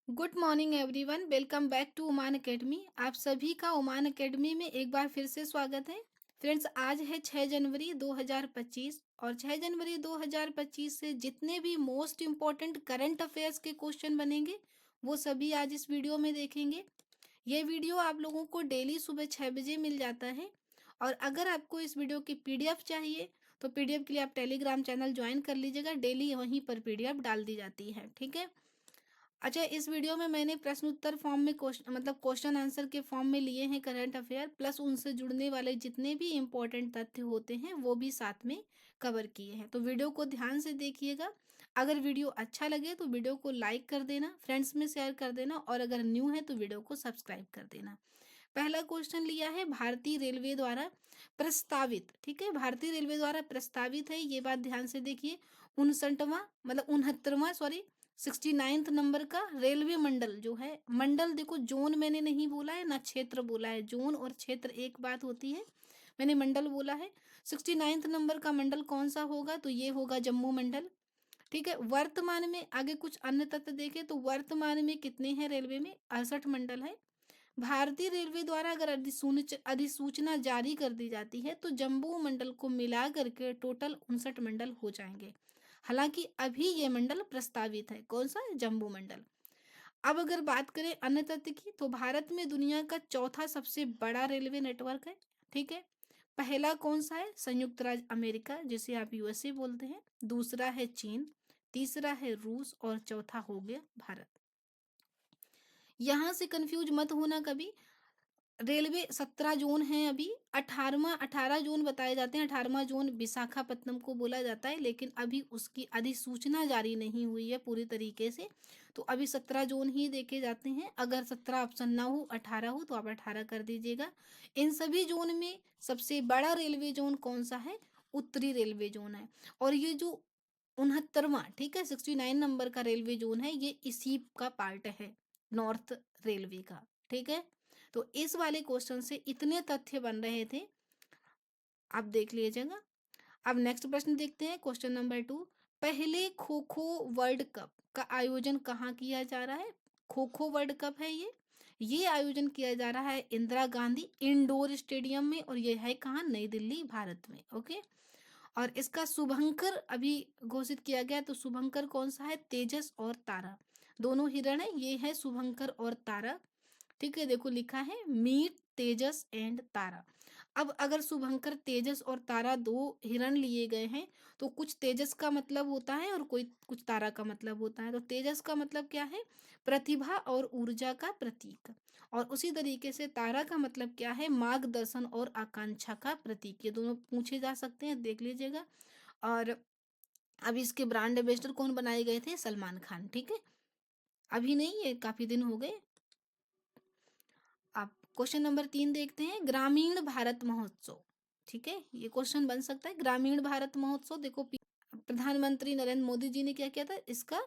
Good morning everyone, welcome back to Oman academy. आप सभी का ओमान अकेडमी में एक बार फिर से स्वागत है। फ्रेंड्स, आज है 6 जनवरी 2025 और 6 जनवरी 2025 से जितने भी मोस्ट इम्पॉर्टेंट करंट अफेयर्स के क्वेश्चन बनेंगे वो सभी आज इस वीडियो में देखेंगे। ये वीडियो आप लोगों को डेली सुबह 6 बजे मिल जाता है। और अगर आपको इस वीडियो की पीडीएफ चाहिए तो पीडीएफ के लिए आप टेलीग्राम चैनल ज्वाइन कर लीजिएगा। डेली वहीं पर पीडीएफ डाल दी जाती है, ठीक है। अच्छा, इस वीडियो में मैंने प्रश्न उत्तर फॉर्म में क्वेश्चन आंसर के फॉर्म में लिए हैं करंट अफेयर, प्लस उनसे जुड़ने वाले जितने भी इम्पोर्टेंट तथ्य होते हैं वो भी साथ में कवर किए हैं। तो वीडियो को ध्यान से देखिएगा। अगर वीडियो अच्छा लगे तो वीडियो को लाइक कर देना, फ्रेंड्स में शेयर कर देना, और अगर न्यू है तो वीडियो को सब्सक्राइब कर देना। पहला क्वेश्चन लिया है भारतीय रेलवे द्वारा प्रस्तावित, ठीक है, भारतीय रेलवे द्वारा प्रस्तावित है, ये बात ध्यान से देखिए। 59वां मतलब 69वां, सॉरी, 69th नंबर का रेलवे मंडल जो है, मंडल देखो, जोन मैंने नहीं बोला है ना क्षेत्र बोला है। जोन और क्षेत्र एक बात होती है, मैंने मंडल बोला है। 69th नंबर का मंडल कौन सा होगा, तो ये होगा जम्मू मंडल, ठीक है। वर्तमान में आगे कुछ अन्य तथ्य देखें तो वर्तमान में कितने हैं रेलवे में, 68 मंडल है। भारतीय रेलवे द्वारा अगर अधिसूचना जारी कर दी जाती है तो जम्मू मंडल को मिला करके टोटल 59 मंडल हो जाएंगे। हालांकि अभी ये मंडल प्रस्तावित है, कौन सा, जम्मू मंडल। अब अगर बात करें अन्य तथ्य की तो भारत में दुनिया का चौथा सबसे बड़ा रेलवे नेटवर्क है, ठीक है। पहला कौन सा है, संयुक्त राज्य अमेरिका जिसे आप यूएसए बोलते हैं, दूसरा है चीन, तीसरा है रूस और चौथा हो गया भारत। यहां से कंफ्यूज मत होना कभी। रेलवे 17 जोन हैं अभी। 18 जोन बताए जाते हैं। 18वां जोन विशाखापत्तनम को बोला जाता है, लेकिन अभी उसकी अधिसूचना जारी नहीं हुई है पूरी तरीके से। तो अभी 17 जोन ही देखे जाते हैं। अगर 17 ऑप्शन ना हो, 18 हो, तो आप 18 कर दीजिएगा। इन सभी जोन में सबसे बड़ा रेलवे जोन कौन सा है, उत्तरी रेलवे जोन है। और ये जो 69वां, ठीक है, 69 नंबर का रेलवे जोन है, ये इसी का पार्ट है, नॉर्थ रेलवे का, ठीक है। तो इस वाले क्वेश्चन से इतने तथ्य बन रहे थे, आप देख लीजिएगा। अब नेक्स्ट प्रश्न देखते हैं, क्वेश्चन नंबर 2। पहले खो खो वर्ल्ड कप का आयोजन कहाँ किया जा रहा है। खो खो वर्ल्ड कप है ये आयोजन किया जा रहा है इंदिरा गांधी इंडोर स्टेडियम में, और ये है कहाँ, नई दिल्ली, भारत में, ओके। और इसका शुभंकर अभी घोषित किया गया, तो शुभंकर कौन सा है, तेजस और तारा, दोनों हिरण है, ये है शुभंकर और तारा, ठीक है। देखो लिखा है मीट तेजस एंड तारा। अब अगर शुभंकर, तेजस और तारा दो हिरण लिए गए हैं, तो कुछ तेजस का मतलब होता है और कोई कुछ तारा का मतलब होता है। तो तेजस का मतलब क्या है, प्रतिभा और ऊर्जा का प्रतीक। और उसी तरीके से तारा का मतलब क्या है, मार्गदर्शन और आकांक्षा का प्रतीक। ये दोनों पूछे जा सकते हैं, देख लीजिएगा। और अब इसके ब्रांड एम्बेसडर कौन बनाए गए थे, सलमान खान, ठीक है। अभी नहीं, ये काफी दिन हो गए। आप क्वेश्चन नंबर 3 देखते हैं, ग्रामीण भारत महोत्सव, ठीक है, ये क्वेश्चन बन सकता है। ग्रामीण भारत महोत्सव देखो, प्रधानमंत्री नरेंद्र मोदी जी ने क्या किया था, इसका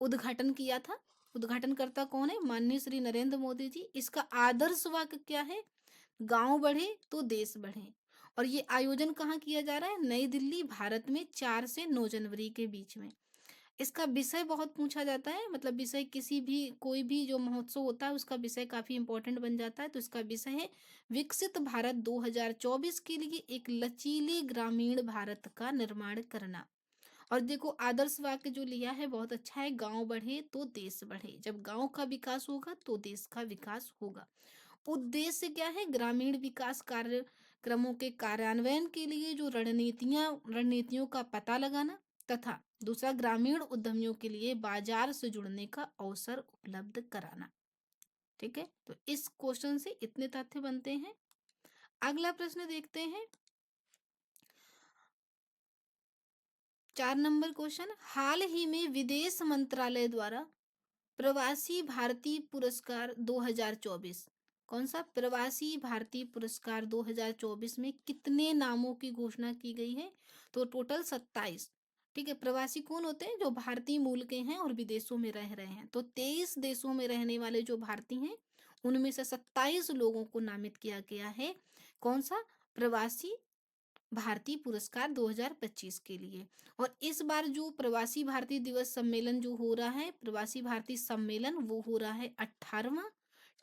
उद्घाटन किया था। उद्घाटनकर्ता कौन है, माननीय श्री नरेंद्र मोदी जी। इसका आदर्श वाक्य क्या है, गांव बढ़े तो देश बढ़े। और ये आयोजन कहाँ किया जा रहा है, नई दिल्ली, भारत में, 4 से 9 जनवरी के बीच में। इसका विषय बहुत पूछा जाता है, मतलब विषय किसी भी, कोई भी जो महोत्सव होता है उसका विषय काफी इंपॉर्टेंट बन जाता है। तो इसका विषय है विकसित भारत 2024 के लिए एक लचीले ग्रामीण भारत का निर्माण करना। और देखो आदर्श वाक्य जो लिया है बहुत अच्छा है, गांव बढ़े तो देश बढ़े। जब गांव का विकास होगा तो देश का विकास होगा। उद्देश्य क्या है, ग्रामीण विकास कार्यक्रमों के कार्यान्वयन के लिए जो रणनीतियों का पता लगाना, तथा दूसरा ग्रामीण उद्यमियों के लिए बाजार से जुड़ने का अवसर उपलब्ध कराना, ठीक है। तो इस क्वेश्चन से इतने तथ्य बनते हैं। अगला प्रश्न देखते हैं, 4 नंबर क्वेश्चन। हाल ही में विदेश मंत्रालय द्वारा प्रवासी भारतीय पुरस्कार 2024, कौन सा, प्रवासी भारतीय पुरस्कार 2024 में कितने नामों की घोषणा की गई है, तो टोटल 27, ठीक है। प्रवासी कौन होते हैं, जो भारतीय मूल के हैं और विदेशों में रह रहे हैं। तो 23 देशों में रहने वाले जो भारतीय हैं उनमें से 27 लोगों को नामित किया गया है, कौन सा, प्रवासी भारतीय पुरस्कार 2025 के लिए। और इस बार जो प्रवासी भारतीय दिवस सम्मेलन जो हो रहा है, प्रवासी भारतीय सम्मेलन, वो हो रहा है 18वां।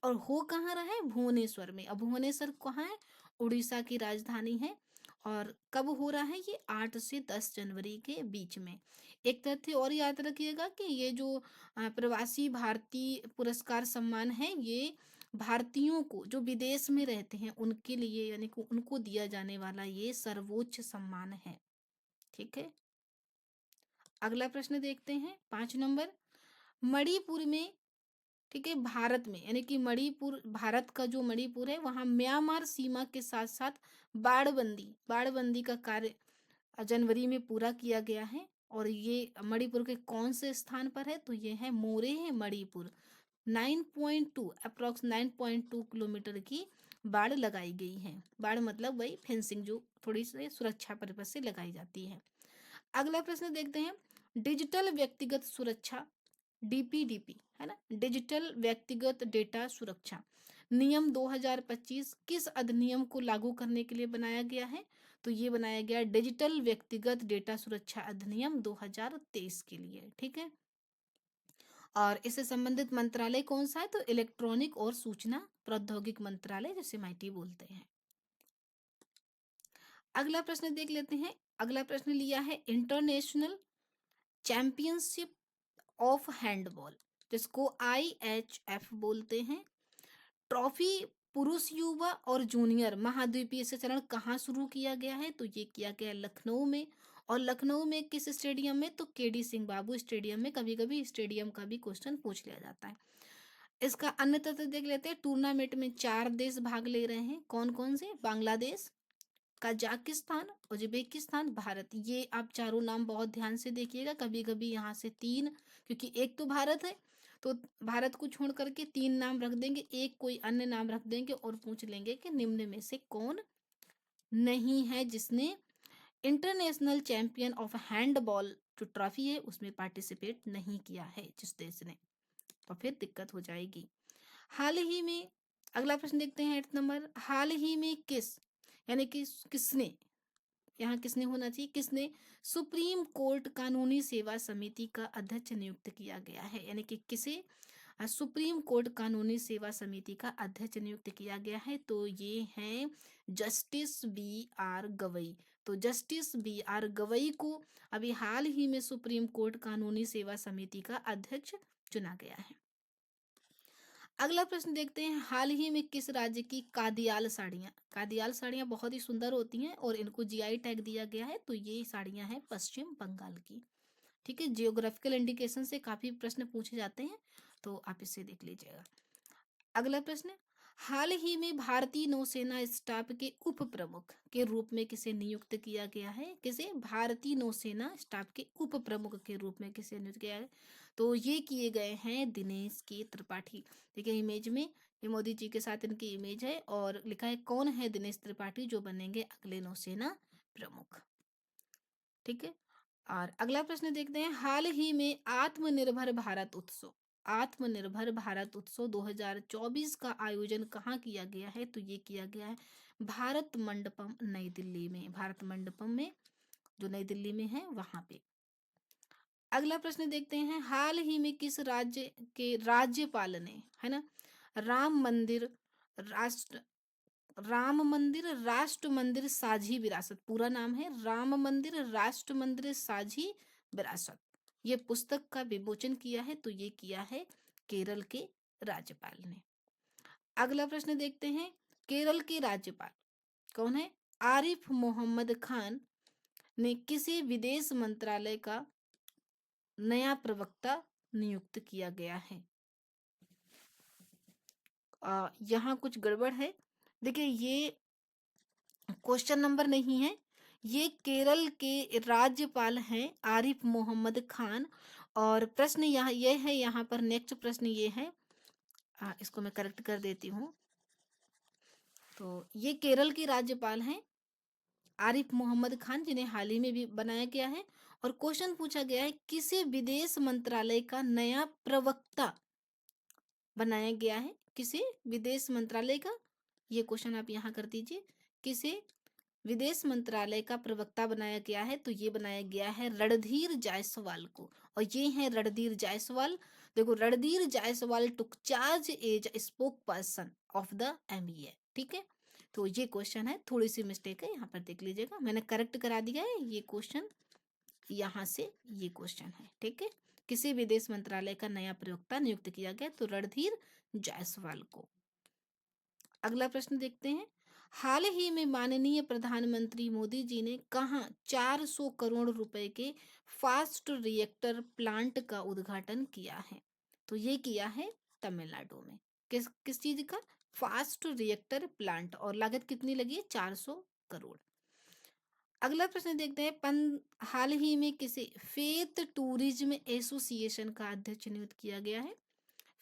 और हो कहाँ रहा है? भुवनेश्वर में। अब भुवनेश्वर कहाँ है? उड़ीसा की राजधानी है। और कब हो रहा है ये? 8 से 10 जनवरी के बीच में। एक तथ्य और याद रखिएगा कि ये जो प्रवासी भारतीय पुरस्कार सम्मान है, ये भारतीयों को जो विदेश में रहते हैं उनके लिए, यानी कि उनको दिया जाने वाला ये सर्वोच्च सम्मान है। ठीक है, अगला प्रश्न देखते हैं, 5 नंबर। मणिपुर में, ठीक है, भारत में, यानी कि मणिपुर, भारत का जो मणिपुर है, वहां म्यांमार सीमा के साथ साथ बाड़बंदी का कार्य जनवरी में पूरा किया गया है। और ये मणिपुर के कौन से स्थान पर है? तो ये है मोरे है मणिपुर। 9.2 अप्रोक्स 9.2 किलोमीटर की बाड़ लगाई गई है। बाड़ मतलब वही फेंसिंग जो थोड़ी सी सुरक्षा पर्पज से लगाई जाती है। अगला प्रश्न देखते हैं, डिजिटल व्यक्तिगत सुरक्षा, डीपीडीपी है ना, डिजिटल व्यक्तिगत डेटा सुरक्षा नियम 2025 किस अधिनियम को लागू करने के लिए बनाया गया है? तो ये बनाया गया डिजिटल व्यक्तिगत डेटा सुरक्षा अधिनियम 2023 के लिए। ठीक है, और इससे संबंधित मंत्रालय कौन सा है? तो इलेक्ट्रॉनिक और सूचना प्रौद्योगिक मंत्रालय, जिसे माइटी बोलते हैं। अगला प्रश्न देख लेते हैं। अगला प्रश्न लिया है इंटरनेशनल चैंपियनशिप ऑफ हैंडबॉल, जिसको IHF बोलते हैं, ट्रॉफी पुरुष, युवा और जूनियर महाद्वीपीय चरण कहाँ शुरू किया गया है? तो ये किया गया लखनऊ में। और लखनऊ में किस स्टेडियम में? तो KD सिंह बाबू स्टेडियम में। कभी कभी स्टेडियम का भी क्वेश्चन पूछ लिया जाता है। इसका अन्य तथ्य देख लेते हैं। टूर्नामेंट में 4 देश भाग ले रहे हैं। कौन कौन से? Bangladesh, Kazakhstan, Uzbekistan, Bharat. ये आप चारों नाम बहुत ध्यान से देखिएगा। कभी कभी यहाँ से 3, क्योंकि एक तो भारत है, तो भारत को छोड़ करके 3 नाम रख देंगे, एक कोई अन्य नाम रख देंगे और पूछ लेंगे कि निम्न में से कौन नहीं है जिसने इंटरनेशनल चैंपियन ऑफ हैंडबॉल जो ट्रॉफी है उसमें पार्टिसिपेट नहीं किया है जिस देश ने, तो फिर दिक्कत हो जाएगी। हाल ही में, अगला प्रश्न देखते हैं 8 नंबर। हाल ही में किस, यानी कि किसने, यहाँ किसने होना चाहिए, किसने सुप्रीम कोर्ट कानूनी सेवा समिति का अध्यक्ष नियुक्त किया गया है? यानी कि किसे सुप्रीम कोर्ट कानूनी सेवा समिति का अध्यक्ष नियुक्त किया गया है? तो ये हैं जस्टिस BR गवई। तो जस्टिस BR गवई को अभी हाल ही में सुप्रीम कोर्ट कानूनी सेवा समिति का अध्यक्ष चुना गया है। अगला प्रश्न देखते हैं, हाल ही में किस राज्य की कादियाल साड़ियाँ बहुत ही सुंदर होती हैं और इनको GI टैग दिया गया है? तो ये साड़ियाँ हैं पश्चिम बंगाल की। ठीक है, जियोग्राफिकल इंडिकेशन से काफी प्रश्न पूछे जाते हैं, तो आप इसे देख लीजिएगा। अगला प्रश्न, हाल ही में भारतीय नौसेना स्टाफ के उप प्रमुख के रूप में किसे नियुक्त किया गया है? किसे? भारतीय नौसेना स्टाफ के उप प्रमुख के रूप में किसे नियुक्त किया है? तो ये किए गए हैं दिनेश के त्रिपाठी। देखिए इमेज में, ये मोदी जी के साथ इनकी इमेज है और लिखा है कौन है दिनेश त्रिपाठी जो बनेंगे अगले नौसेना प्रमुख। ठीक है, और अगला प्रश्न देखते हैं, हाल ही में आत्मनिर्भर भारत उत्सव 2024 का आयोजन कहाँ किया गया है? तो ये किया गया है भारत मंडपम नई दिल्ली में। भारत मंडपम में जो नई दिल्ली में है वहां पे। अगला प्रश्न देखते हैं, हाल ही में किस राज्य के राज्यपाल ने, है ना, राम मंदिर राष्ट्र राष्ट्र मंदिर साझी विरासत, पूरा नाम है राम मंदिर राष्ट्र मंदिर साझी विरासत, ये पुस्तक का विमोचन किया है? तो ये किया है केरल के राज्यपाल ने। अगला प्रश्न देखते हैं, केरल के राज्यपाल कौन है? आरिफ मोहम्मद खान ने किसे विदेश मंत्रालय का नया प्रवक्ता नियुक्त किया गया है? यहाँ कुछ गड़बड़ है। देखिए ये क्वेश्चन नंबर नहीं है, ये केरल के राज्यपाल हैं आरिफ मोहम्मद खान। और प्रश्न यहाँ ये है, यहाँ पर नेक्स्ट प्रश्न ये है, इसको मैं करेक्ट कर देती हूँ। तो ये केरल के राज्यपाल हैं आरिफ मोहम्मद खान, जिन्हें हाल ही में भी बनाया गया है। और क्वेश्चन पूछा गया है किसे विदेश मंत्रालय का नया प्रवक्ता बनाया गया है? किसे विदेश मंत्रालय का, ये क्वेश्चन आप यहाँ कर दीजिए, किसे विदेश मंत्रालय का प्रवक्ता बनाया गया है? तो ये बनाया गया है रणधीर जायसवाल को। और ये है रणधीर जायसवाल। देखो, Randhir Jaiswal took charge as spokesperson of the MEA. ठीक है, तो ये क्वेश्चन है, थोड़ी सी मिस्टेक है यहाँ पर, देख लीजिएगा, मैंने करेक्ट करा दिया है ये क्वेश्चन, यहाँ से ये क्वेश्चन है। ठीक है, किसी विदेश मंत्रालय का नया प्रवक्ता नियुक्त किया गया? तो रणधीर जायसवाल को। अगला प्रश्न देखते हैं। हाल ही में माननीय प्रधानमंत्री मोदी जी ने कहाँ 400 करोड़ रुपए के फास्ट रिएक्टर प्लांट का उद्घाटन किया है? तो ये किया है तमिलनाडु में। किस किस चीज का? Fast reactor plant. और लागत कितनी लगी है? 400 करोड़। अगला प्रश्न देखते हैं। हाल ही में किसे फेथ टूरिज्म एसोसिएशन का अध्यक्ष नियुक्त किया गया है?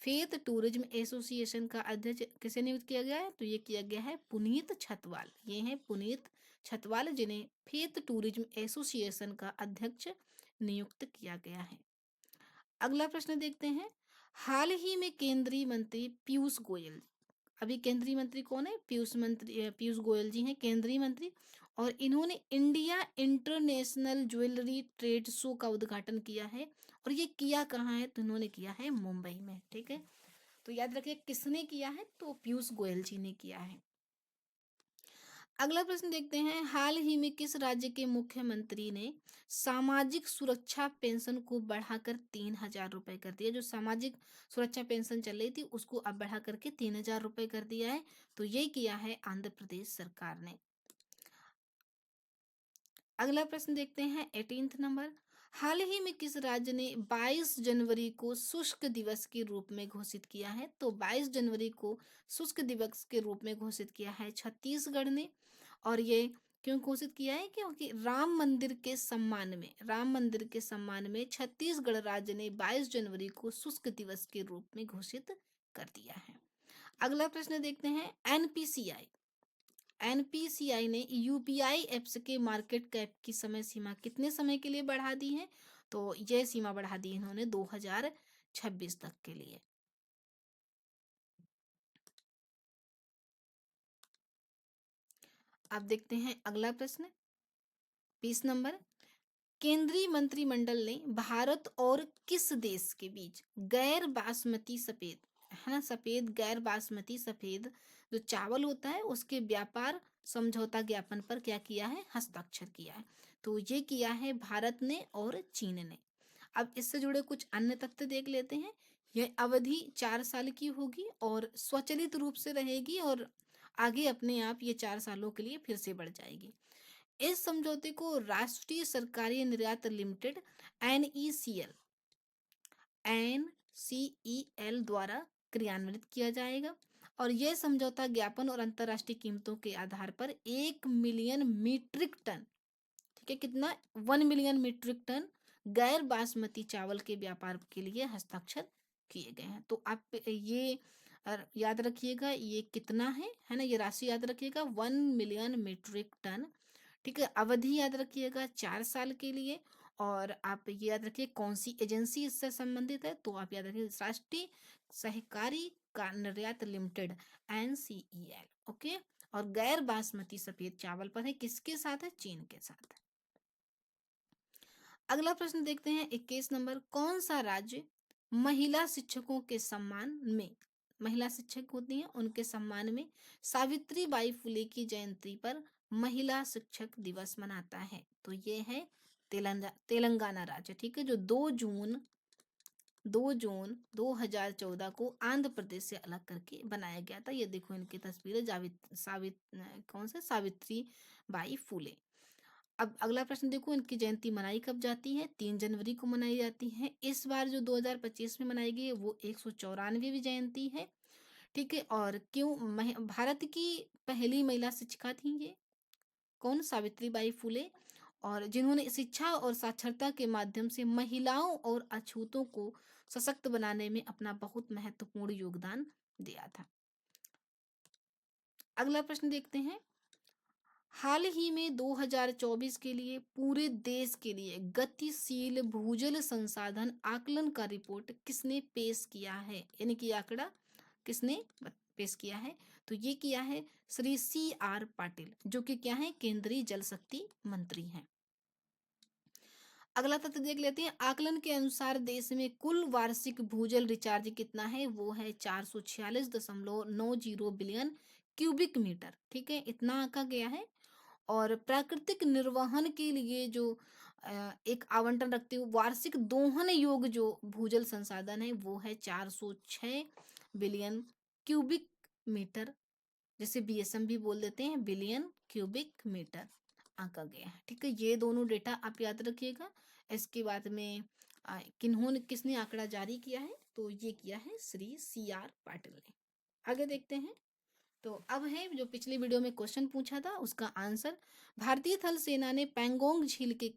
फेथ टूरिज्म एसोसिएशन का अध्यक्ष किसे नियुक्त किया गया है? तो ये किया गया है पुनीत छतवाल। ये है पुनीत छतवाल, जिन्हें फेथ टूरिज्म एसोसिएशन का अध्यक्ष नियुक्त किया गया है। अगला प्रश्न देखते हैं। हाल ही में केंद्रीय मंत्री पीयूष गोयल, अभी केंद्रीय मंत्री कौन है? पीयूष गोयल जी हैं केंद्रीय मंत्री। और इन्होंने India international jewellery trade show का उद्घाटन किया है। और ये किया कहाँ है? तो इन्होंने किया है मुंबई में। ठीक है, तो याद रखिए किसने किया है? तो पीयूष गोयल जी ने किया है। अगला प्रश्न देखते हैं। हाल ही में किस राज्य के मुख्यमंत्री ने सामाजिक सुरक्षा पेंशन को बढ़ाकर 3,000 रुपए कर दिया? जो सामाजिक सुरक्षा पेंशन चल रही थी उसको अब बढ़ा करके 3,000 रुपए कर दिया है। तो ये किया है आंध्र प्रदेश सरकार ने। अगला प्रश्न देखते हैं 18th नंबर। हाल ही में किस राज्य ने 22 जनवरी को शुष्क दिवस के रूप में घोषित किया है? तो 22 जनवरी को शुष्क दिवस के रूप में घोषित किया है छत्तीसगढ़ ने। और ये क्यों घोषित किया है? क्योंकि राम मंदिर के सम्मान में छत्तीसगढ़ राज्य ने 22 जनवरी को शुष्क दिवस के रूप में घोषित कर दिया है। अगला प्रश्न देखते हैं। एनपीसीआई ने यूपीआई एप्स के मार्केट कैप की समय सीमा कितने समय के लिए बढ़ा दी है? तो यह सीमा बढ़ा दी इन्होंने 2026 तक के लिए। अब देखते हैं अगला प्रश्न 20 नंबर। केंद्रीय मंत्रिमंडल ने भारत और किस देश के बीच गैर बासमती सफेद, है ना, सफेद गैर बासमती सफेद जो चावल होता है उसके व्यापार समझौता ज्ञापन पर क्या किया है? हस्ताक्षर किया है। तो ये किया है भारत ने और चीन ने। अब इससे जुड़े कुछ अन्य तथ्य देख लेते हैं। यह अवधि 4 साल की होगी और स्वचालित रूप से रहेगी, और आगे अपने आप ये 4 सालों के लिए फिर से बढ़ जाएगी। इस समझौते को राष्ट्रीय सरकारी निर्यात लिमिटेड एनईसीएल एनसीईएल द्वारा क्रियान्वित किया जाएगा। और यह समझौता ज्ञापन और अंतर्राष्ट्रीय कीमतों के आधार पर 1 मिलियन मीट्रिक टन, ठीक है, कितना? 1 मिलियन मीट्रिक टन गैर बासमती चावल के व्यापार के लिए हस्ताक्षर किए गए हैं। तो आप ये याद रखिएगा, ये कितना है ना, ये राशि याद रखिएगा 1 मिलियन मीट्रिक टन। ठीक है, अवधि याद रखिएगा 4 साल के लिए। और आप ये याद रखिए कौन सी एजेंसी इससे संबंधित है? तो आप याद रखिए राष्ट्रीय सहकारी का निर्यात लिमिटेड एनसीईएल। ओके, और गैर बासमती सफेद चावल पर है, किसके साथ है? चीन के साथ। अगला प्रश्न देखते हैं 21 नंबर। कौन सा राज्य महिला शिक्षकों के सम्मान में, महिला शिक्षक होती हैं उनके सम्मान में सावित्री बाई फुले की जयंती पर महिला शिक्षक दिवस मनाता है? तो ये है तेलंगाना राज्य। ठीक है, जो 2 जून 2014 को आंध्र प्रदेश से अलग करके बनाया गया था। ये देखो इनकी तस्वीरें, कौन से? सावित्री बाई फुले। अब अगला प्रश्न देखो, इनकी जयंती मनाई कब जाती है? 3 जनवरी को मनाई जाती है। इस बार जो 2025 में मनाई गई है वो 194वीं जयंती है। ठीक है, और क्यों? भारत की पहली महिला शिक्षिका थी ये, कौन? सावित्री बाई फुले। और जिन्होंने शिक्षा और साक्षरता के माध्यम से महिलाओं और अछूतों को सशक्त बनाने में अपना बहुत महत्वपूर्ण योगदान दिया था। अगला प्रश्न देखते हैं। हाल ही में 2024 के लिए पूरे देश के लिए गतिशील भूजल संसाधन आकलन का रिपोर्ट किसने पेश किया है? यानी कि आंकड़ा किसने पेश किया है? तो ये किया है श्री CR पाटिल, जो कि क्या है, केंद्रीय जल शक्ति मंत्री हैं। अगला तथ्य देख लेते हैं। आकलन के अनुसार देश में कुल वार्षिक भूजल रिचार्ज कितना है? वो है 446.90 बिलियन क्यूबिक मीटर। ठीक है, इतना आंका गया है। और प्राकृतिक निर्वहन के लिए जो एक आवंटन रखते हुए वार्षिक दोहन योग जो भूजल संसाधन है वो है 406 बिलियन क्यूबिक मीटर, जिसे BSM भी बोल देते हैं, बिलियन क्यूबिक मीटर आंका गया है। ठीक है, ये दोनों डेटा आप याद रखिएगा। इसके बाद में किन्होंने किसने आंकड़ा जारी किया है? तो ये किया है श्री CR पाटिल ने। आगे देखते हैं। तो अब है जो पिछली वीडियो में क्वेश्चन पूछा था उसका आंसर। भारतीय थल सेना ने पैंगोंग झील के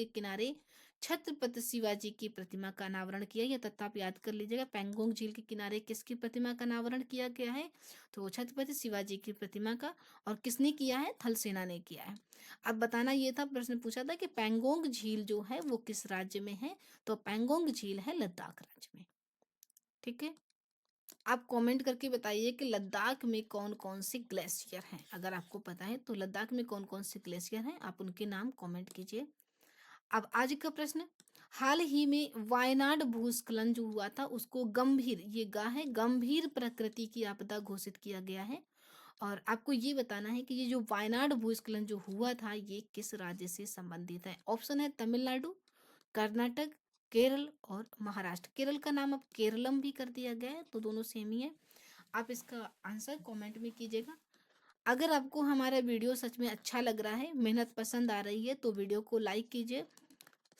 किनारे छत्रपति शिवाजी की प्रतिमा का अनावरण किया। यह तथ्य आप याद कर लीजिएगा। पैंगोंग झील के किनारे किसकी प्रतिमा का अनावरण किया गया है? तो छत्रपति शिवाजी की प्रतिमा का। और किसने किया है? थल सेना ने किया है। अब बताना ये था, प्रश्न पूछा था कि पैंगोंग झील जो है वो किस राज्य में है? तो पैंगोंग झील है लद्दाख राज्य में। ठीक है, आप कमेंट करके बताइए कि लद्दाख में कौन कौन से ग्लेशियर हैं। अगर आपको पता है तो लद्दाख में कौन कौन से ग्लेशियर हैं, आप उनके नाम कमेंट कीजिए। अब आज का प्रश्न। हाल ही में वायनाड भूस्खलन जो हुआ था उसको गंभीर, ये गा है, गंभीर प्रकृति की आपदा घोषित किया गया है। और आपको ये बताना है कि ये जो वायनाड भूस्खलन जो हुआ था ये किस राज्य से संबंधित है। ऑप्शन है तमिलनाडु, कर्नाटक, केरल और महाराष्ट्र। केरल का नाम अब केरलम भी कर दिया गया है, तो दोनों सेम ही है। आप इसका आंसर कमेंट में कीजिएगा। अगर आपको हमारा वीडियो सच में अच्छा लग रहा है, मेहनत पसंद आ रही है, तो वीडियो को लाइक कीजिए,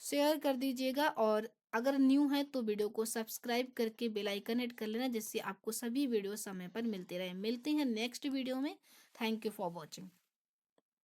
शेयर कर दीजिएगा। और अगर न्यू है तो वीडियो को सब्सक्राइब करके बेल आइकन हिट कर लेना, जिससे आपको सभी वीडियो समय पर मिलते रहे। मिलते हैं नेक्स्ट वीडियो में। Thank you for watching.